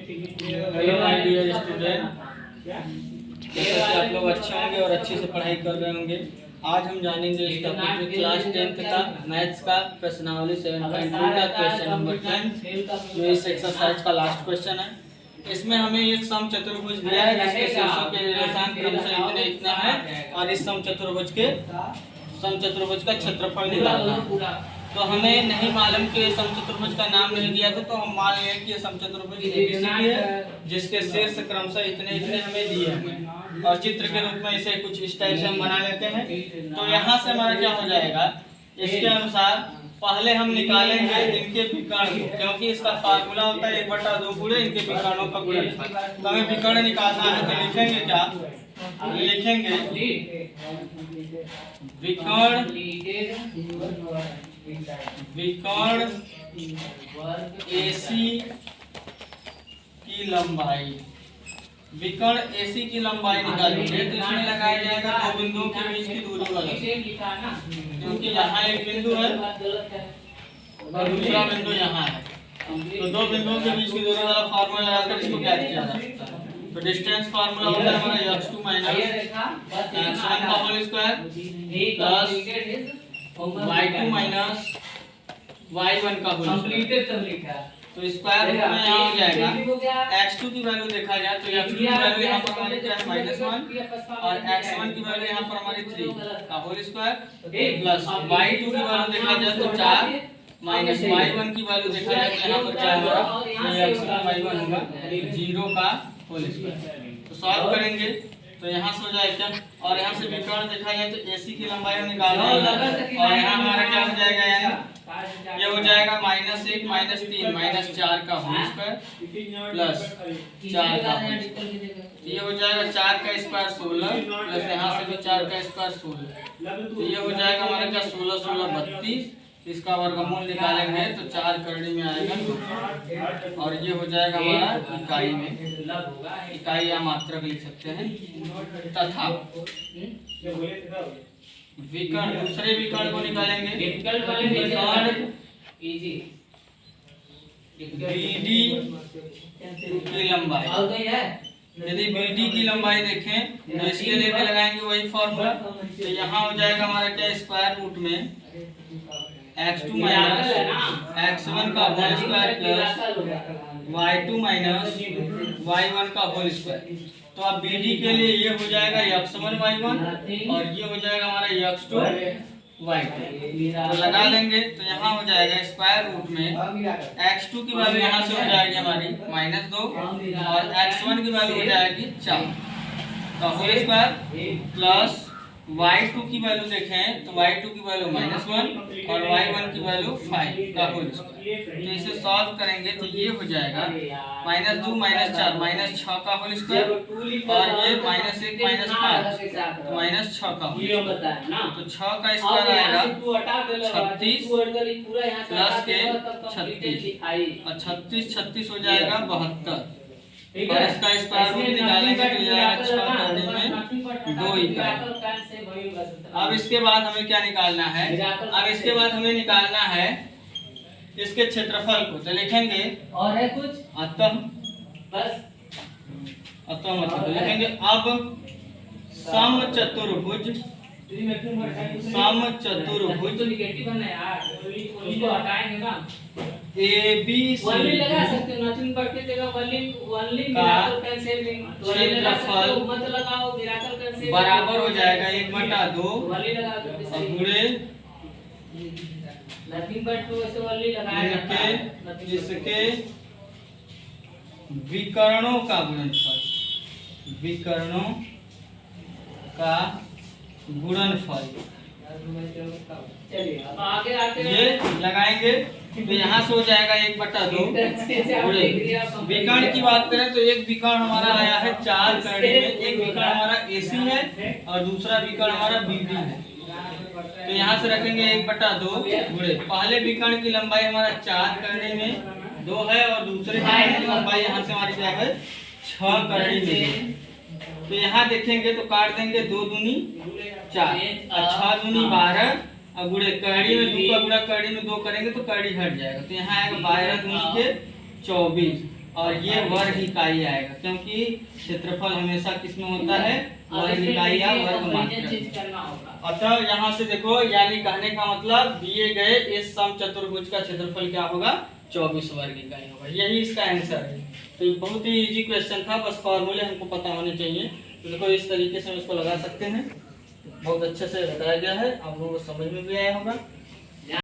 Hello my dear student, जैसा कि आप लोग अच्छे होंगे और अच्छे से पढ़ाई कर रहे होंगे। आज हम जानेंगे इस टॉपिक में क्लास 10th का मैथ्स का प्रश्नावली 7.2 का क्वेश्चन नंबर 10, जो इस एक्सरसाइज का लास्ट क्वेश्चन है। इसमें हमें एक सम चतुर्भुज दिया है जिसके शीर्षों के रेखांश क्रमशः इतने इतना है और इस सम चतुर्भुज का क्षेत्रफल निकालना है। तो हमें नहीं मालूम कि समचतुर्भुज का नाम नहीं दिया था, तो हम मान लें कि ये समचतुर्भुज एबीसीडी है जिसके शीर्ष क्रमशः इतने इतने हमें दिए हैं और चित्र के रूप में इसे कुछ इस टाइप से हम बना लेते हैं। तो यहाँ से हमारा क्या हो जाएगा, इसके अनुसार पहले हम निकालेंगे इनके विकर्ण, क्योंकि इसका फार्मूला होता है 1/2 गुणे इनके विकर्णों का गुणनफल। तो हमें विकर्ण निकालना है, तो लिखेंगे क्या, लिखेंगे विकर्ण AC की लंबाई, विकर्ण AC की लंबाई निकालेंगे तो इसमें लगाया जाएगा दो बिंदुओं के बीच की दूरी वाला, क्योंकि यहाँ एक बिंदु है और दूसरा बिंदु यहाँ है। तो दो बिंदुओं के बीच की दूरी वाला फार्मूला लगाकर इसको क्या किया जा सकता है। तो डिस्टेंस फार्मूला होता है हमारा x2 माइनस x1 का whole square plus y2 minus y1 का होल स्क्वायर। तो स्क्वायर रूट में यहाँ हो जाएगा x2 की वैल्यू देखा जाए तो x2 की वैल्यू यहाँ पर हमारी क्या है -1 और x1 की वैल्यू यहाँ पर हमारी 3 का होल स्क्वायर प्लस y2 की वैल्यू देखा जाए तो 4 माइनस y1 की वैल्यू देखा जाए तो यहाँ पर क्या होगा, x1 y1 होगा 0 का होल स्क्वायर। तो सॉल्व करेंगे तो यहाँ से हो जाएगा, और यहाँ से विकर्ण देखा जाए तो AC की लंबाई हम निकालना है और यहाँ हमारा क्या हो जाएगा, यानी ये हो जाएगा -1 -3 -4 का होल स्क्वायर प्लस 4 का होल स्क्वायर। ये हो जाएगा 4 का स्क्वायर 16 प्लस यहाँ से भी 4 का स्क्वायर 16। तो ये हो जाएगा हमारा क्या 16 16 32। इसका वर्गमूल निकालेंगे तो 4 करड़ी में आएगा और ये हो जाएगा हमारा इकाई में, इकाई या मात्रक लिख सकते हैं। तथा विकर्ण, दूसरे विकर्ण को निकालेंगे, विकर्ण BD की लंबाई। यदि BD की लंबाई देखें तो इसके लिए भी लगाएंगे वही फॉर्मूला। तो यहाँ हो जाएगा हमारा क्या स्क्वायर रूट में x2 माइनस x1 का whole square plus y2 minus y1 का होल स्क्वायर। तो अब BD के लिए ये हो जाएगा x1 y1 और ये हो जाएगा हमारा x2 y2। तो लगा लेंगे तो यहाँ हो जाएगा स्क्वायर रूट में x2 की वैल्यू यहाँ से हो जाएगी हमारी -2 और x1 की वैल्यू हो जाएगी 4 का होल स्क्वायर प्लस y2 की वैल्यू देखें तो y2 की वैल्यू -1 और y1 की वैल्यू 5 का होल स्क्वायर। तो इसे सॉल्व करेंगे तो ये हो जाएगा -2 -4 -6 का होल स्क्वायर और ये -1 -5 तो -6 का होल स्क्वायर। तो 6 का स्क्वायर आएगा 36 प्लस के 36 और 36 36 हो जाएगा 72 और इसका स्क्वायर रूट निकालेंगे तो ये आएगा 6 करने में 2 इकाई। अब इसके बाद हमें क्या निकालना है, अब इसके बाद हमें निकालना है इसके क्षेत्रफल को। तो लिखेंगे और है कुछ अतः बस मतलब लिखेंगे अब समचतुर्भुज तो नेगेटिव है यार, उसको हटाएंगे ना। ABC वनली लगा सकते हो, नथिंग बट की जगह वनली मिराकल कैंसिलिंग क्षेत्रफल मत लगाओ, मिराकल कैंसिल बराबर हो जाएगा 1/2 वनली लगा दो और गुणे नथिंग बट टू ऐसे वनली लगाएगा जिसके विकर्णों का गुणनफल, विकर्णों का गुणनफल। चलिए अब आगे आते हैं, ये लगाएंगे तो यहाँ से हो जाएगा 1/2। विकर्ण की बात करें तो एक विकर्ण हमारा आया है 4 करने में, एक विकर्ण हमारा AC है और दूसरा विकर्ण हमारा BD है। तो यहाँ से रखेंगे 1/2 गुणे पहले विकर्ण की लंबाई हमारा 4 करने में 2 है और दूसरे विकर्ण की लंबाई यहाँ से हमारी क्या है 6 करने में। तो यहाँ देखेंगे तो काट देंगे 2 दूनी 4 और 6 दूनी 12 और गुणे कड़ी में 2 का गुणा कड़ी में 2 करेंगे तो कड़ी हट जाएगा। तो यहाँ आएगा 12 दूनी के 24 और ये वर्ग इकाई आएगा, क्योंकि क्षेत्रफल हमेशा किसमें होता है, वर्ग इकाई या वर्ग मात्रा। अतः यहाँ से देखो, यानी कहने का मतलब दिए गए इस समचतुर्भुज का क्षेत्रफल क्या होगा, 24 वर्ग इकाई होगा। यही इसका आंसर है। तो ये बहुत ही इजी क्वेश्चन था, बस फॉर्मूले हमको पता होने चाहिए। तो देखो इस तरीके से हम इसको लगा सकते हैं। बहुत अच्छे से बताया गया है, आप लोगों को समझ में भी आया होगा।